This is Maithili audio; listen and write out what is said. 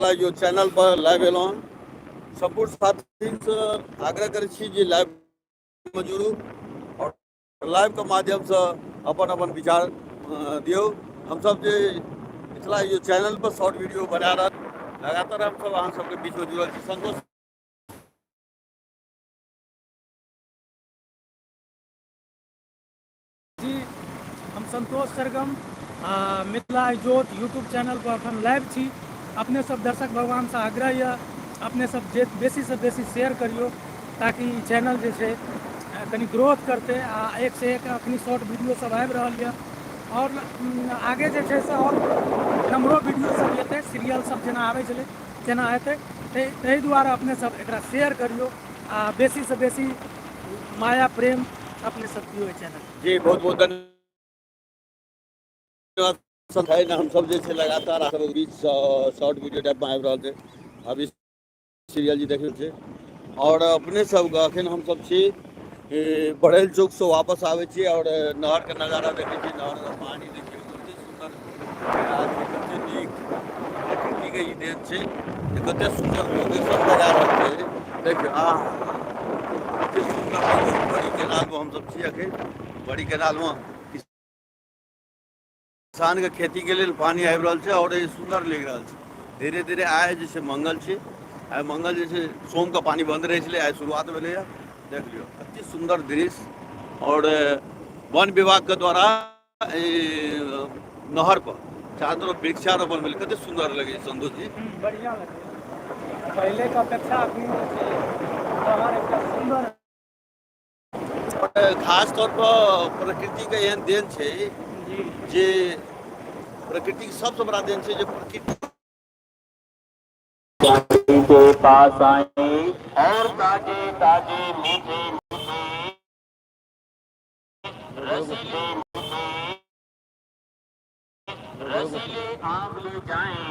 जो चैनल पर लाइव एलहुँ सम्पूर्ण साथीसँ आग्रह करै छी जे लाइव में जुड़ू और लाइव के माध्यम से अपन अपन विचार दियो। हम सब जे मिथिला जो चैनल पर शॉर्ट वीडियो बना रहा लगातार हम सब अहाँ सबके बीच में जुड़ल छी। संतोष जी, हम संतोष सरगम मिथिला इजोत यूट्यूब चैनल पर अपन लाइव छी। अपने सब दर्शक भगवान से आग्रह है अपने सब बेसी से बेसी शेयर करियो ताकि चैनल जे छै कनी ग्रोथ करते आ एक से एक अखनी शॉर्ट वीडियो सब आबि रहल है और आगे जे छै से और नंबरो वीडियो सब एतै सीरियल सब जेना आबै छलै तेना हेतै। ताहि दुआरे अपने सब एकरा शेयर करियो आ बेसी से बेसी माया प्रेम अपने सब दियो चैनल। जी बहुत बहुत धन्यवाद। हम सब जे छै लगातार बीच शॉर्ट वीडियो टाइप में आबि रहल छै। अभी सीरियल जी देखै छै और अपने सबके अखन हम सब छी बढ़ेल चौक से वापस आबै छी और नहर के नजारा देखै छी। नहर का पानी देखियो कते सुंदर कते नीक प्रकृति के ई देन छै जे कते सुंदर लोकेशन बजा रहल छै। देखियो कते सुंदर बड़ी केनाल में हम सब छी अखन। बड़ी केनाल में किसान के खेती के लिए पानी आबि रहल छै और सुंदर लग रहल छै। धीरे धीरे आइ जे छै मंगल छै। आइ मंगल जे छै सोम के पानी बंद रहै छलै आइ शुरुआत भेलैया। देख लियो कते सुंदर दृश्य और वन विभाग के द्वारा नहर पर चारों तरफ वृक्षारोपण भेल कते सुंदर लगे संतोष जी। बढ़िया लगे पहले के अपेक्षा अभी नहर एकदम सुंदर खास तौर पर प्रकृति के एहन देन छै जे प्रकृति के सबसे बड़ा देन छै जे प्रकृति के पास आए और ताजे ताजे मीठे रसीले आम ले जाएं।